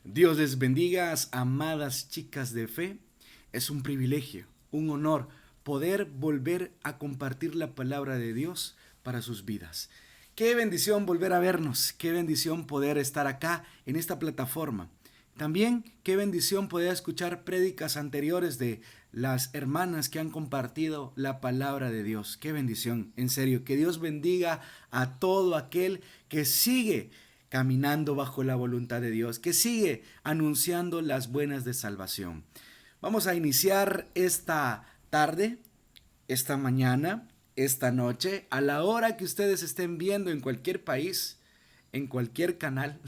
Dios les bendiga, amadas chicas de fe. Es un privilegio, un honor poder volver a compartir la palabra de Dios para sus vidas. Qué bendición volver a vernos, qué bendición poder estar acá en esta plataforma. También qué bendición poder escuchar prédicas anteriores de las hermanas que han compartido la palabra de Dios. Qué bendición, en serio, que Dios bendiga a todo aquel que sigue caminando bajo la voluntad de Dios, que sigue anunciando las buenas de salvación. Vamos a iniciar esta tarde, esta mañana, esta noche, a la hora que ustedes estén viendo en cualquier país, en cualquier canal,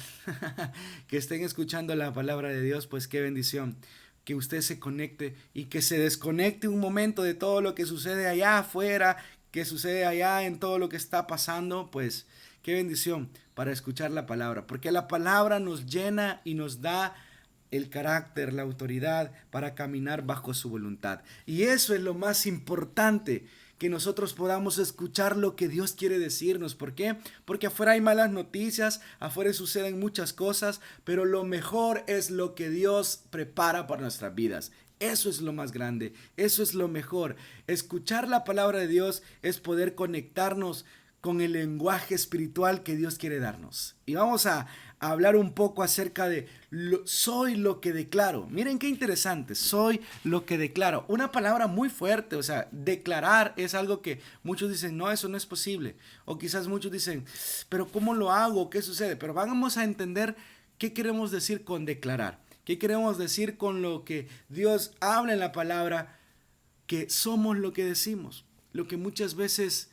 que estén escuchando la palabra de Dios, pues qué bendición que usted se conecte y que se desconecte un momento de todo lo que sucede allá afuera, que sucede allá en todo lo que está pasando, pues qué bendición para escuchar la palabra, porque la palabra nos llena y nos da el carácter, la autoridad para caminar bajo su voluntad. Y eso es lo más importante, que nosotros podamos escuchar lo que Dios quiere decirnos. ¿Por qué? Porque afuera hay malas noticias, afuera suceden muchas cosas, pero lo mejor es lo que Dios prepara para nuestras vidas. Eso es lo más grande, eso es lo mejor. Escuchar la palabra de Dios es poder conectarnos con el lenguaje espiritual que Dios quiere darnos. Y vamos a hablar un poco acerca de soy lo que declaro. Miren qué interesante, soy lo que declaro. Una palabra muy fuerte, o sea, declarar es algo que muchos dicen, no, eso no es posible. O quizás muchos dicen, pero ¿cómo lo hago? ¿Qué sucede? Pero vamos a entender qué queremos decir con declarar. ¿Qué queremos decir con lo que Dios habla en la palabra? Que somos lo que decimos, lo que muchas veces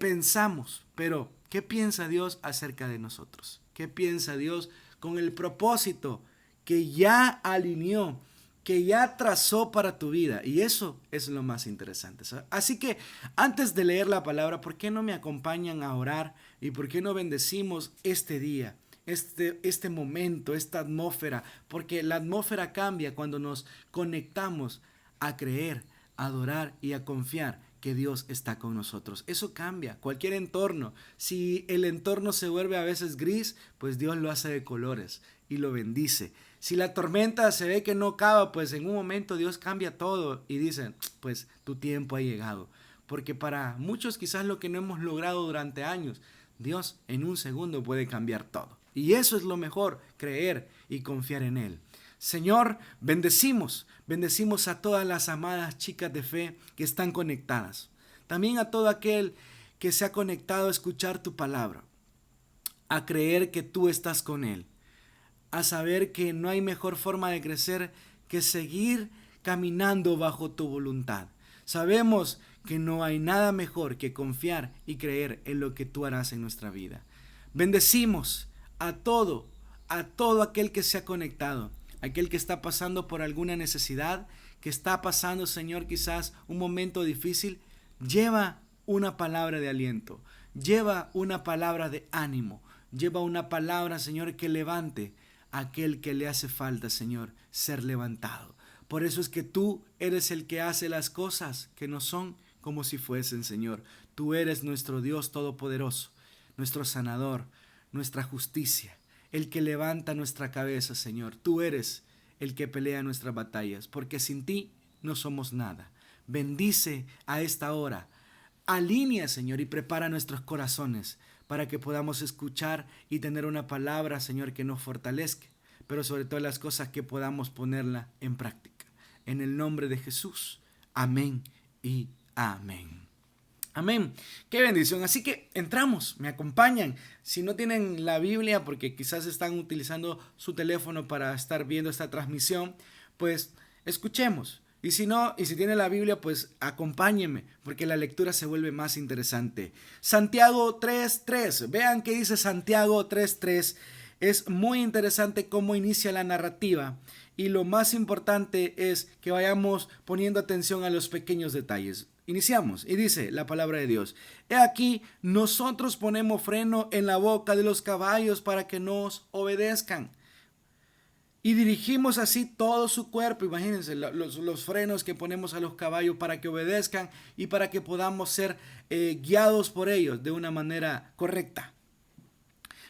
pensamos, pero ¿qué piensa Dios acerca de nosotros? ¿Qué piensa Dios con el propósito que ya alineó, que ya trazó para tu vida? Y eso es lo más interesante, ¿sabes? Así que antes de leer la palabra, ¿por qué no me acompañan a orar? ¿Y por qué no bendecimos este día? Este momento, esta atmósfera, porque la atmósfera cambia cuando nos conectamos a creer, a adorar y a confiar que Dios está con nosotros. Eso cambia cualquier entorno. Si el entorno se vuelve a veces gris, pues Dios lo hace de colores y lo bendice. Si la tormenta se ve que no acaba, pues en un momento Dios cambia todo y dice, pues tu tiempo ha llegado. Porque para muchos quizás lo que no hemos logrado durante años, Dios en un segundo puede cambiar todo. Y eso es lo mejor, creer y confiar en Él. Señor, bendecimos a todas las amadas chicas de fe que están conectadas. También a todo aquel que se ha conectado a escuchar tu palabra, a creer que tú estás con Él, a saber que no hay mejor forma de crecer que seguir caminando bajo tu voluntad. Sabemos que no hay nada mejor que confiar y creer en lo que tú harás en nuestra vida. Bendecimos a todo aquel que se ha conectado, aquel que está pasando por alguna necesidad, que está pasando, Señor, quizás un momento difícil. Lleva una palabra de aliento, lleva una palabra de ánimo, lleva una palabra, Señor, que levante a aquel que le hace falta, Señor, ser levantado. Por eso es que tú eres el que hace las cosas que no son como si fuesen, Señor. Tú eres nuestro Dios todopoderoso, nuestro sanador, nuestra justicia, el que levanta nuestra cabeza, Señor. Tú eres el que pelea nuestras batallas, porque sin ti no somos nada. Bendice a esta hora. Alinea, Señor, y prepara nuestros corazones para que podamos escuchar y tener una palabra, Señor, que nos fortalezca, pero sobre todas las cosas que podamos ponerla en práctica. En el nombre de Jesús. Amén y amén. Amén. Qué bendición. Así que entramos, me acompañan. Si no tienen la Biblia, porque quizás están utilizando su teléfono para estar viendo esta transmisión, pues escuchemos. Y si no, y si tiene la Biblia, pues acompáñenme, porque la lectura se vuelve más interesante. Santiago 3:3. Vean qué dice Santiago 3:3. Es muy interesante cómo inicia la narrativa. Y lo más importante es que vayamos poniendo atención a los pequeños detalles. Iniciamos y dice la palabra de Dios: He aquí, nosotros ponemos freno en la boca de los caballos para que nos obedezcan. Y dirigimos así todo su cuerpo. Imagínense los frenos que ponemos a los caballos para que obedezcan y para que podamos ser guiados por ellos de una manera correcta.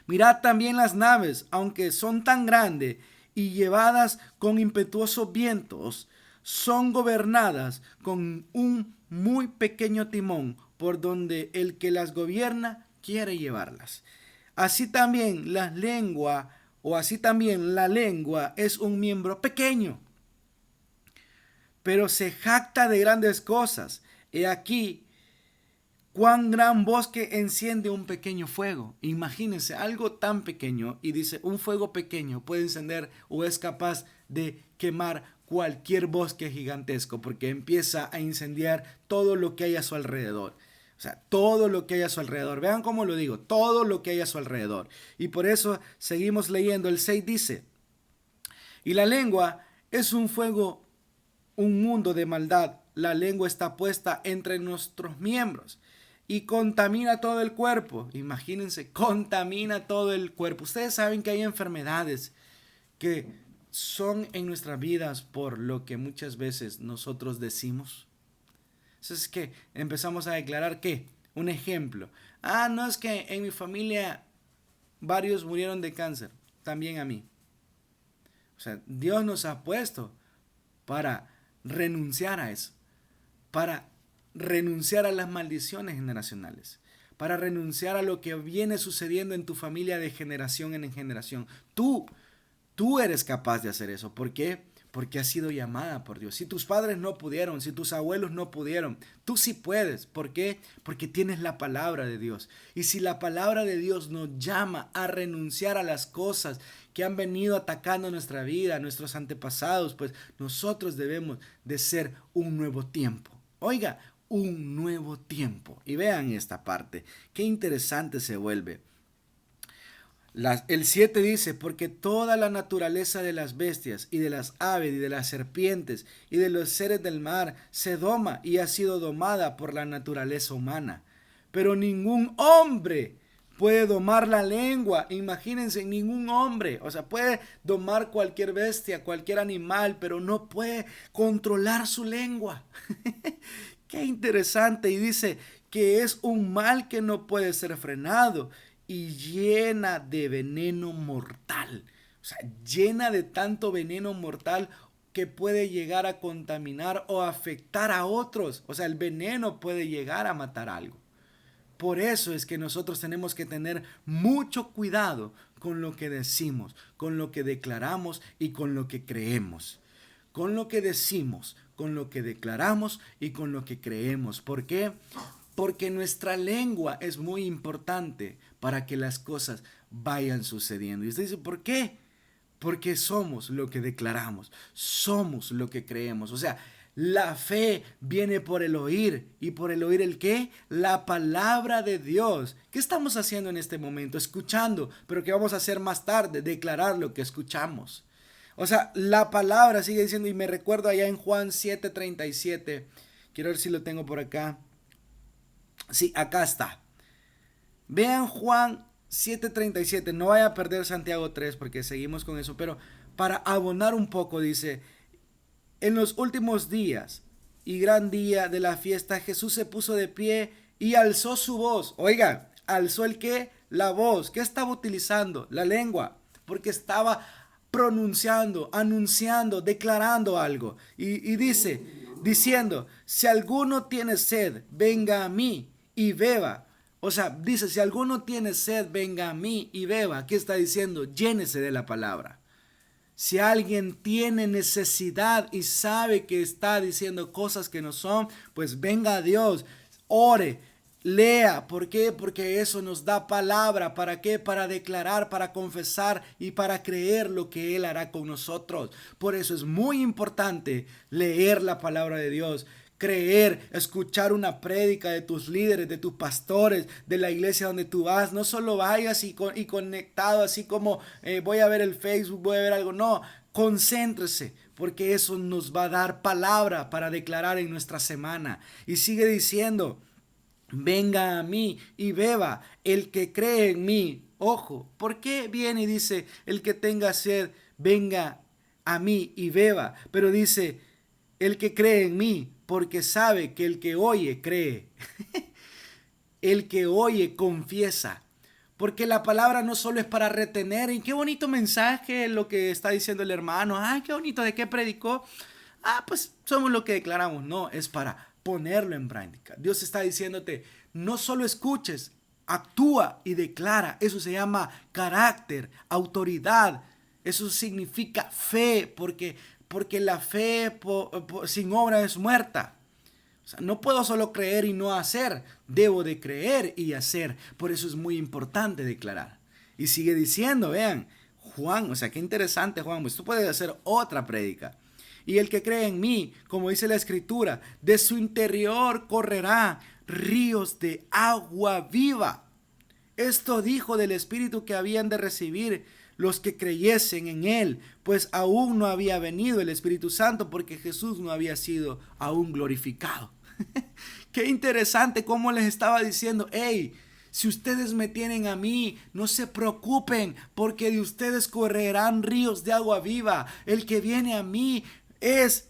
Mirad también las naves, aunque son tan grandes y llevadas con impetuosos vientos, son gobernadas con un muy pequeño timón por donde el que las gobierna quiere llevarlas. Así también la lengua es un miembro pequeño, pero se jacta de grandes cosas. He aquí cuán gran bosque enciende un pequeño fuego. Imagínense algo tan pequeño, y dice, un fuego pequeño puede encender o es capaz de quemar cualquier bosque gigantesco, porque empieza a incendiar todo lo que hay a su alrededor. O sea, todo lo que hay a su alrededor. Vean cómo lo digo, todo lo que hay a su alrededor. Y por eso seguimos leyendo. El 6 dice, y la lengua es un fuego, un mundo de maldad. La lengua está puesta entre nuestros miembros y contamina todo el cuerpo. Imagínense, contamina todo el cuerpo. Ustedes saben que hay enfermedades que son en nuestras vidas por lo que muchas veces nosotros decimos. Eso es que empezamos a declarar que, un ejemplo, no es que en mi familia varios murieron de cáncer, también a mí. O sea, Dios nos ha puesto para renunciar a eso, para renunciar a las maldiciones generacionales, para renunciar a lo que viene sucediendo en tu familia de generación en generación. Tú eres capaz de hacer eso. ¿Por qué? Porque has sido llamada por Dios. Si tus padres no pudieron, si tus abuelos no pudieron, tú sí puedes. ¿Por qué? Porque tienes la palabra de Dios. Y si la palabra de Dios nos llama a renunciar a las cosas que han venido atacando nuestra vida, nuestros antepasados, pues nosotros debemos de ser un nuevo tiempo. Oiga, un nuevo tiempo. Y vean esta parte, qué interesante se vuelve. El 7 dice, porque toda la naturaleza de las bestias y de las aves y de las serpientes y de los seres del mar se doma y ha sido domada por la naturaleza humana. Pero ningún hombre puede domar la lengua. Imagínense, ningún hombre. O sea, puede domar cualquier bestia, cualquier animal, pero no puede controlar su lengua. Qué interesante. Y dice que es un mal que no puede ser frenado y llena de veneno mortal. O sea, llena de tanto veneno mortal que puede llegar a contaminar o afectar a otros. O sea, el veneno puede llegar a matar algo. Por eso es que nosotros tenemos que tener mucho cuidado con lo que decimos, con lo que declaramos y con lo que creemos. Con lo que decimos, con lo que declaramos y con lo que creemos. ¿Por qué? Porque nuestra lengua es muy importante para que las cosas vayan sucediendo. Y usted dice, ¿por qué? Porque somos lo que declaramos, somos lo que creemos. O sea, la fe viene por el oír. ¿Y por el oír el qué? La palabra de Dios. ¿Qué estamos haciendo en este momento? Escuchando. Pero ¿qué vamos a hacer más tarde? Declarar lo que escuchamos. O sea, la palabra sigue diciendo, y me recuerdo allá en Juan 7:37. Quiero ver si lo tengo por acá. Sí, acá está. Vean Juan 7:37. No vaya a perder Santiago 3 porque seguimos con eso. Pero para abonar un poco dice, en los últimos días y gran día de la fiesta, Jesús se puso de pie y alzó su voz. Oiga, ¿alzó el qué? La voz. ¿Qué estaba utilizando? La lengua. Porque estaba pronunciando, anunciando, declarando algo. Y dice, diciendo, si alguno tiene sed, venga a mí y beba. O sea, dice, si alguno tiene sed, venga a mí y beba. ¿Qué está diciendo? Llénese de la palabra. Si alguien tiene necesidad y sabe que está diciendo cosas que no son, pues venga a Dios, ore, lea. ¿Por qué? Porque eso nos da palabra. ¿Para qué? Para declarar, para confesar y para creer lo que Él hará con nosotros. Por eso es muy importante leer la palabra de Dios. Creer, escuchar una prédica de tus líderes, de tus pastores, de la iglesia donde tú vas. No solo vayas y conectado así como voy a ver el Facebook, voy a ver algo. No, concéntrese, porque eso nos va a dar palabra para declarar en nuestra semana. Y sigue diciendo, venga a mí y beba el que cree en mí. Ojo, ¿por qué viene y dice el que tenga sed, venga a mí y beba? Pero dice, el que cree en mí, porque sabe que el que oye cree. El que oye confiesa. Porque la palabra no solo es para retener. Y qué bonito mensaje lo que está diciendo el hermano. Ay, qué bonito, ¿de qué predicó? Pues somos lo que declaramos. No, es para ponerlo en práctica. Dios está diciéndote, no solo escuches, actúa y declara. Eso se llama carácter, autoridad. Eso significa fe, porque la fe sin obra es muerta. O sea, no puedo solo creer y no hacer, debo de creer y hacer. Por eso es muy importante declarar. Y sigue diciendo, vean, Juan, o sea, qué interesante Juan, esto puede hacer otra prédica. Y el que cree en mí, como dice la escritura, de su interior correrá ríos de agua viva. Esto dijo del Espíritu que habían de recibir los que creyesen en él, pues aún no había venido el Espíritu Santo porque Jesús no había sido aún glorificado. Qué interesante cómo les estaba diciendo, hey, si ustedes me tienen a mí, no se preocupen, porque de ustedes correrán ríos de agua viva. El que viene a mí es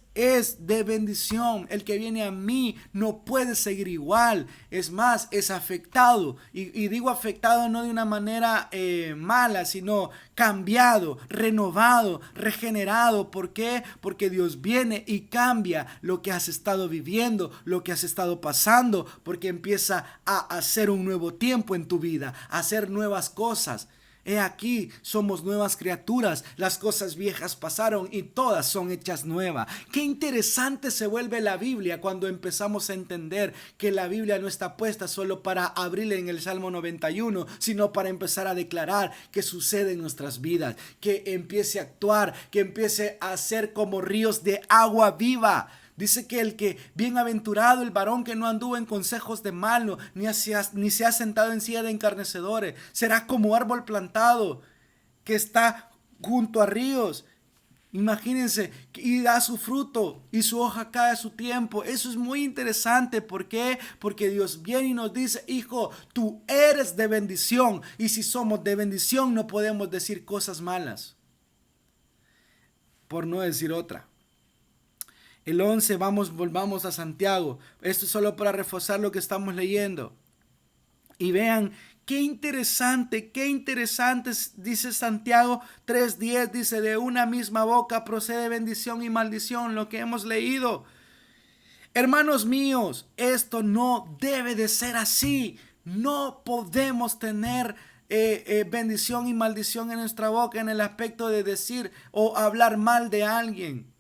de bendición. El que viene a mí no puede seguir igual. Es más, es afectado. Y digo afectado no de una manera mala, sino cambiado, renovado, regenerado. ¿Por qué? Porque Dios viene y cambia lo que has estado viviendo, lo que has estado pasando, porque empieza a hacer un nuevo tiempo en tu vida, a hacer nuevas cosas. He aquí, somos nuevas criaturas, las cosas viejas pasaron y todas son hechas nuevas. Qué interesante se vuelve la Biblia cuando empezamos a entender que la Biblia no está puesta solo para abrirla en el Salmo 91, sino para empezar a declarar que sucede en nuestras vidas, que empiece a actuar, que empiece a ser como ríos de agua viva. Dice que el que bienaventurado el varón que no anduvo en consejos de malo, ni se ha sentado en silla de encarnecedores, será como árbol plantado que está junto a ríos. Imagínense, y da su fruto y su hoja cae a su tiempo. Eso es muy interesante. ¿Por qué? Porque Dios viene y nos dice, hijo, tú eres de bendición. Y si somos de bendición no podemos decir cosas malas, por no decir otra. El 11, volvamos a Santiago. Esto es solo para reforzar lo que estamos leyendo. Y vean, qué interesante, dice Santiago 3:10, dice, de una misma boca procede bendición y maldición, lo que hemos leído. Hermanos míos, esto no debe de ser así. No podemos tener bendición y maldición en nuestra boca en el aspecto de decir o hablar mal de alguien.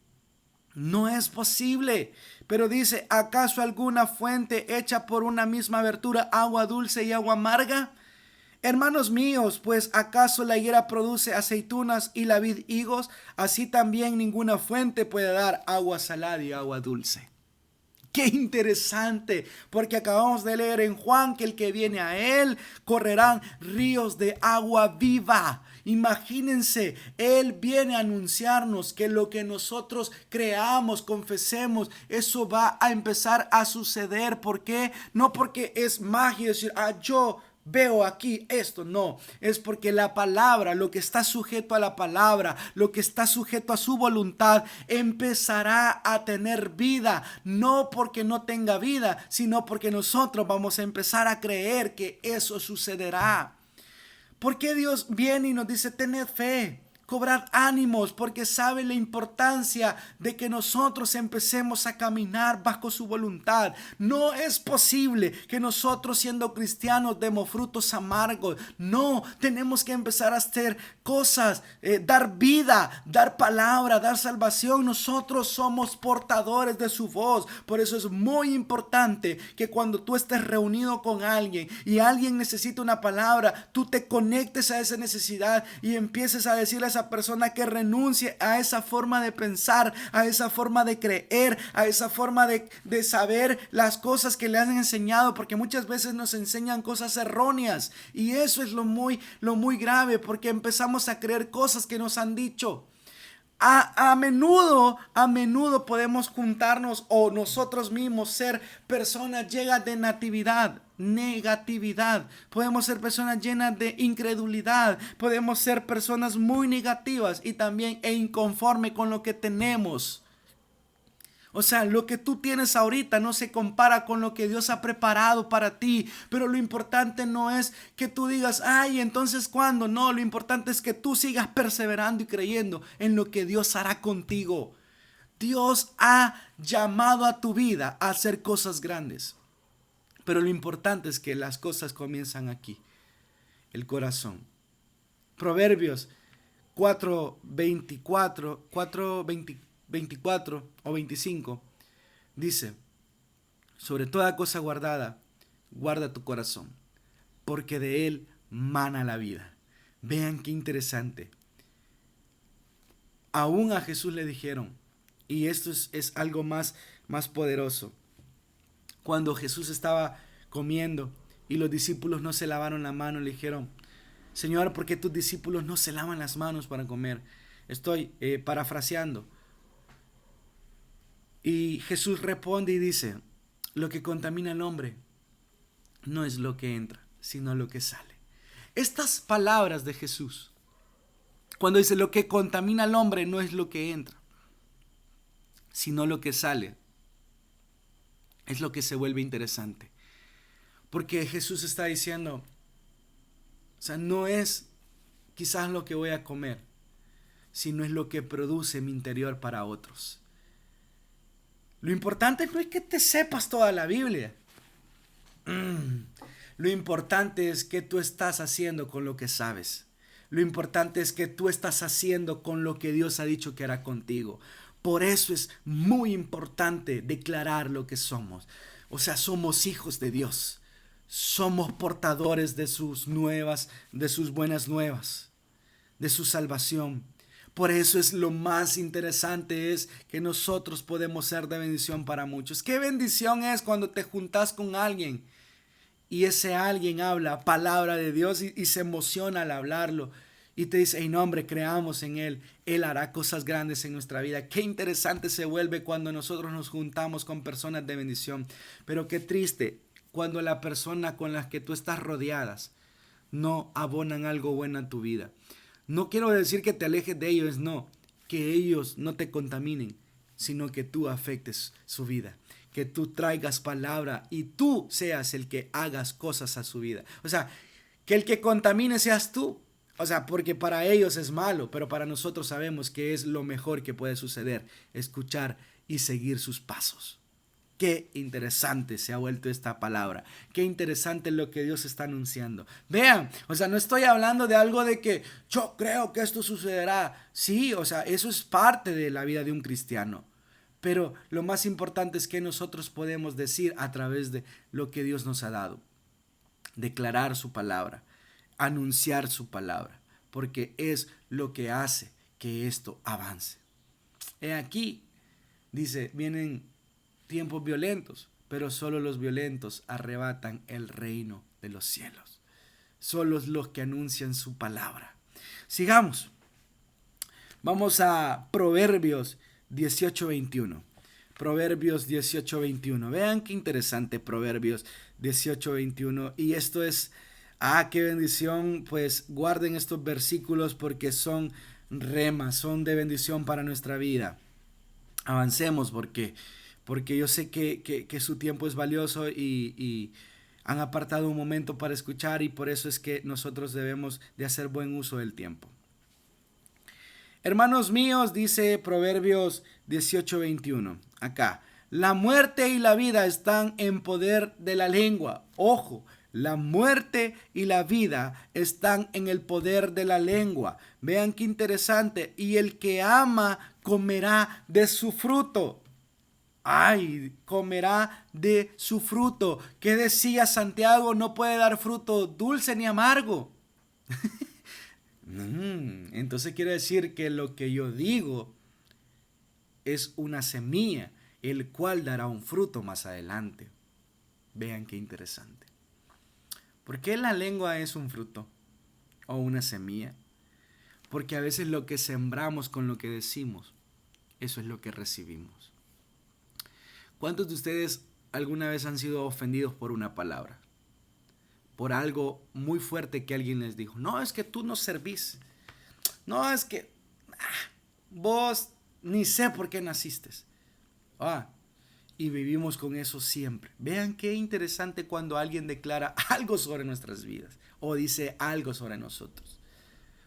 No es posible. Pero dice, ¿acaso alguna fuente hecha por una misma abertura, agua dulce y agua amarga? Hermanos míos, pues ¿acaso la higuera produce aceitunas y la vid higos? Así también ninguna fuente puede dar agua salada y agua dulce. Qué interesante, porque acabamos de leer en Juan que el que viene a él correrán ríos de agua viva. Imagínense, Él viene a anunciarnos que lo que nosotros creamos, confesemos, eso va a empezar a suceder. ¿Por qué? No porque es magia decir, yo veo aquí esto, no, es porque la palabra, lo que está sujeto a la palabra, lo que está sujeto a su voluntad, empezará a tener vida, no porque no tenga vida, sino porque nosotros vamos a empezar a creer que eso sucederá. ¿Por qué Dios viene y nos dice, tened fe? Cobrad ánimos, porque sabe la importancia de que nosotros empecemos a caminar bajo su voluntad. No es posible que nosotros siendo cristianos demos frutos amargos. No, tenemos que empezar a hacer cosas, dar vida, dar palabra, dar salvación. Nosotros somos portadores de su voz. Por eso es muy importante que cuando tú estés reunido con alguien y alguien necesita una palabra, tú te conectes a esa necesidad y empieces a decirle a esa persona que renuncie a esa forma de pensar, a esa forma de creer, a esa forma de saber las cosas que le han enseñado, porque muchas veces nos enseñan cosas erróneas y eso es lo muy grave, porque empezamos a creer cosas que nos han dicho. A menudo podemos juntarnos o nosotros mismos ser personas llenas de negatividad. Podemos ser personas llenas de incredulidad. Podemos ser personas muy negativas y también inconformes con lo que tenemos. O sea, lo que tú tienes ahorita no se compara con lo que Dios ha preparado para ti. Pero lo importante no es que tú digas, ay, entonces ¿cuándo? No, lo importante es que tú sigas perseverando y creyendo en lo que Dios hará contigo. Dios ha llamado a tu vida a hacer cosas grandes. Pero lo importante es que las cosas comienzan aquí, el corazón. Proverbios 4:24 o 25 dice, sobre toda cosa guardada, guarda tu corazón, porque de él mana la vida. Vean qué interesante. Aún a Jesús le dijeron, y esto es algo más poderoso, cuando Jesús estaba comiendo y los discípulos no se lavaron la mano, le dijeron, Señor, ¿por qué tus discípulos no se lavan las manos para comer? Estoy parafraseando. Y Jesús responde y dice, lo que contamina al hombre no es lo que entra, sino lo que sale. Estas palabras de Jesús, cuando dice lo que contamina al hombre no es lo que entra, sino lo que sale, es lo que se vuelve interesante. Porque Jesús está diciendo, o sea, no es quizás lo que voy a comer, sino es lo que produce mi interior para otros. Lo importante no es que te sepas toda la Biblia. Lo importante es que tú estás haciendo con lo que sabes. Lo importante es que tú estás haciendo con lo que Dios ha dicho que hará contigo. Por eso es muy importante declarar lo que somos. O sea, somos hijos de Dios. Somos portadores de sus buenas nuevas, de su salvación. Por eso es lo más interesante es que nosotros podemos ser de bendición para muchos. ¿Qué bendición es cuando te juntas con alguien y ese alguien habla palabra de Dios y se emociona al hablarlo? Y te dice, hey, no, hombre, creamos en Él. Él hará cosas grandes en nuestra vida. Qué interesante se vuelve cuando nosotros nos juntamos con personas de bendición. Pero qué triste cuando la persona con la que tú estás rodeadas no abonan algo bueno a tu vida. No quiero decir que te alejes de ellos, no. Que ellos no te contaminen, sino que tú afectes su vida. Que tú traigas palabra y tú seas el que hagas cosas a su vida. O sea, que el que contamine seas tú. O sea, porque para ellos es malo, pero para nosotros sabemos que es lo mejor que puede suceder, escuchar y seguir sus pasos. Qué interesante se ha vuelto esta palabra. Qué interesante lo que Dios está anunciando. Vean, o sea, no estoy hablando de algo de que yo creo que esto sucederá. Sí, o sea, eso es parte de la vida de un cristiano. Pero lo más importante es que nosotros podemos decir a través de lo que Dios nos ha dado. Declarar su palabra, anunciar su palabra, porque es lo que hace que esto avance. He aquí, dice, vienen tiempos violentos, pero solo los violentos arrebatan el reino de los cielos. Solo los que anuncian su palabra. Sigamos. Vamos a Proverbios 18:21. Proverbios 18:21. Vean qué interesante Proverbios 18:21. Y esto es, qué bendición. Pues guarden estos versículos porque son remas, son de bendición para nuestra vida. Avancemos porque yo sé que su tiempo es valioso y han apartado un momento para escuchar y por eso es que nosotros debemos de hacer buen uso del tiempo. Hermanos míos, dice Proverbios 18:21, acá, la muerte y la vida están en poder de la lengua. Ojo, la muerte y la vida están en el poder de la lengua. Vean qué interesante. Y el que ama comerá de su fruto. Ay, comerá de su fruto. ¿Qué decía Santiago? No puede dar fruto dulce ni amargo. Entonces quiere decir que lo que yo digo es una semilla, el cual dará un fruto más adelante. Vean qué interesante. ¿Por qué la lengua es un fruto o una semilla? Porque a veces lo que sembramos con lo que decimos, eso es lo que recibimos. ¿Cuántos de ustedes alguna vez han sido ofendidos por una palabra? Por algo muy fuerte que alguien les dijo. No, es que tú no servís. No, es que vos ni sé por qué naciste. Ah, y vivimos con eso siempre. Vean qué interesante cuando alguien declara algo sobre nuestras vidas o dice algo sobre nosotros.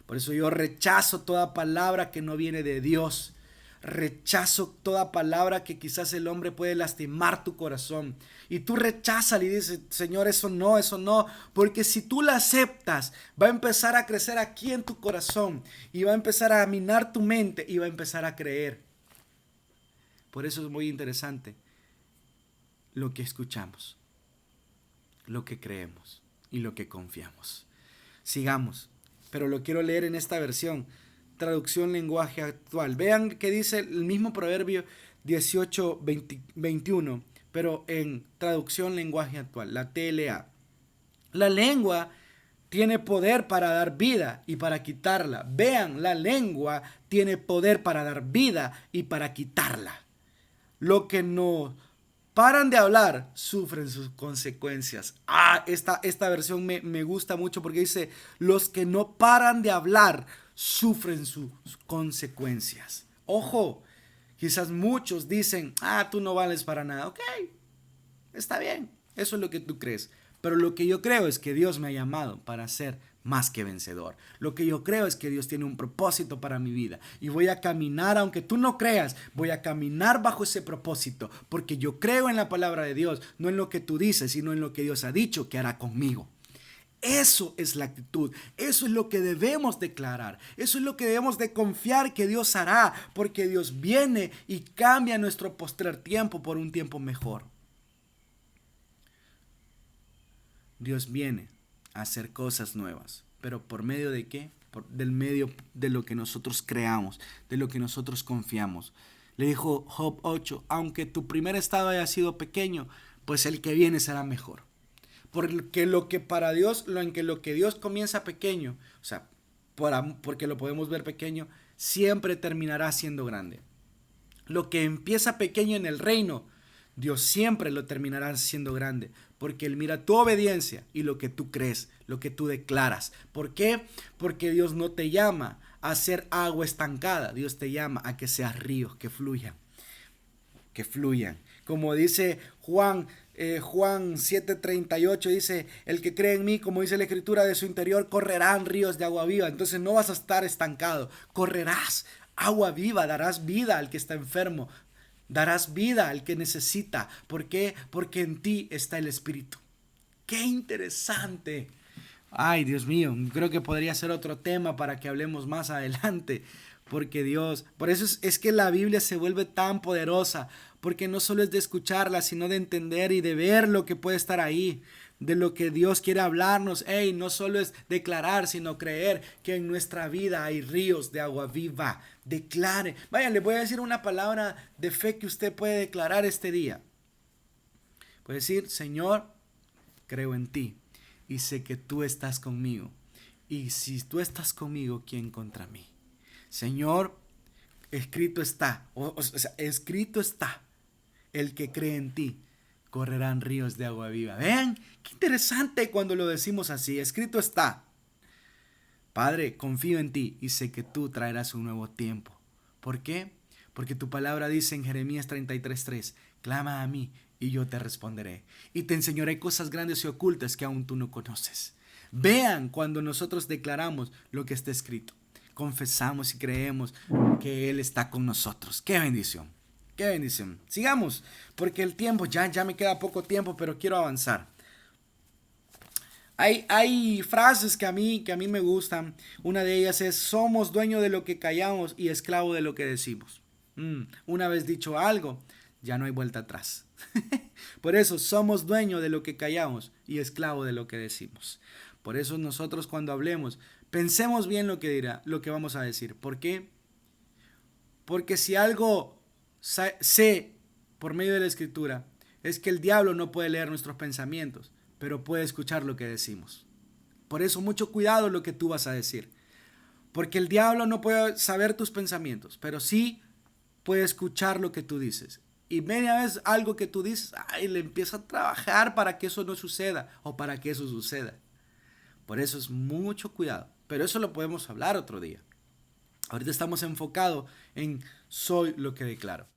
Por eso yo rechazo toda palabra que no viene de Dios. Rechazo toda palabra que quizás el hombre puede lastimar tu corazón. Y tú rechazas y dices, Señor, eso no. Porque si tú la aceptas, va a empezar a crecer aquí en tu corazón. Y va a empezar a minar tu mente y va a empezar a creer. Por eso es muy interesante lo que escuchamos, lo que creemos y lo que confiamos. Sigamos, pero lo quiero leer en esta versión, traducción lenguaje actual. Vean que dice el mismo proverbio 18:21, pero en traducción lenguaje actual, la TLA. La lengua tiene poder para dar vida y para quitarla. Vean, la lengua tiene poder para dar vida y para quitarla. Lo que no paran de hablar sufren sus consecuencias. Esta versión me gusta mucho porque dice, los que no paran de hablar sufren sus consecuencias. Ojo, quizás muchos dicen, tú no vales para nada. Ok, está bien, eso es lo que tú crees. Pero lo que yo creo es que Dios me ha llamado para ser más que vencedor. Lo que yo creo es que Dios tiene un propósito para mi vida. Y voy a caminar, aunque tú no creas, voy a caminar bajo ese propósito. Porque yo creo en la palabra de Dios, no en lo que tú dices, sino en lo que Dios ha dicho que hará conmigo. Eso es la actitud, eso es lo que debemos declarar, eso es lo que debemos de confiar que Dios hará, porque Dios viene y cambia nuestro postrer tiempo por un tiempo mejor. Dios viene a hacer cosas nuevas, pero ¿por medio de qué? Del medio de lo que nosotros creamos, de lo que nosotros confiamos. Le dijo Job 8, aunque tu primer estado haya sido pequeño, pues el que viene será mejor. Porque lo que para Dios, lo que Dios comienza pequeño, o sea, porque lo podemos ver pequeño, siempre terminará siendo grande. Lo que empieza pequeño en el reino, Dios siempre lo terminará siendo grande, porque Él mira tu obediencia y lo que tú crees, lo que tú declaras. ¿Por qué? Porque Dios no te llama a ser agua estancada, Dios te llama a que seas ríos que fluyan, que fluyan. Como dice Juan 7:38 dice, el que cree en mí, como dice la escritura, de su interior correrán ríos de agua viva. Entonces no vas a estar estancado, correrás agua viva, darás vida al que está enfermo, darás vida al que necesita. ¿Por qué? Porque en ti está el Espíritu. ¡Qué interesante! Ay, Dios mío, creo que podría ser otro tema para que hablemos más adelante, porque Dios, por eso es que la Biblia se vuelve tan poderosa, porque no solo es de escucharla, sino de entender y de ver lo que puede estar ahí, de lo que Dios quiere hablarnos. Hey, no solo es declarar, sino creer que en nuestra vida hay ríos de agua viva. Declare. Vaya, le voy a decir una palabra de fe que usted puede declarar este día. Puede decir, Señor, creo en ti y sé que tú estás conmigo. Y si tú estás conmigo, ¿quién contra mí? Señor, escrito está, o sea, escrito está, el que cree en ti, correrán ríos de agua viva. Vean, qué interesante cuando lo decimos así, escrito está. Padre, confío en ti y sé que tú traerás un nuevo tiempo. ¿Por qué? Porque tu palabra dice en Jeremías 33:3, clama a mí y yo te responderé, y te enseñaré cosas grandes y ocultas que aún tú no conoces. Vean cuando nosotros declaramos lo que está escrito, confesamos y creemos que Él está con nosotros. ¡Qué bendición! ¡Qué bendición! Sigamos, porque el tiempo, ya me queda poco tiempo, pero quiero avanzar. Hay frases que a mí me gustan. Una de ellas es, somos dueños de lo que callamos y esclavo de lo que decimos. Una vez dicho algo, ya no hay vuelta atrás. Por eso somos dueños de lo que callamos y esclavo de lo que decimos. Por eso nosotros cuando hablemos, pensemos bien lo que vamos a decir. ¿Por qué? Porque si algo sé por medio de la escritura, es que el diablo no puede leer nuestros pensamientos, pero puede escuchar lo que decimos. Por eso mucho cuidado lo que tú vas a decir. Porque el diablo no puede saber tus pensamientos, pero sí puede escuchar lo que tú dices. Y media vez algo que tú dices, le empieza a trabajar para que eso no suceda o para que eso suceda. Por eso es mucho cuidado. Pero eso lo podemos hablar otro día. Ahorita estamos enfocados en soy lo que declaro.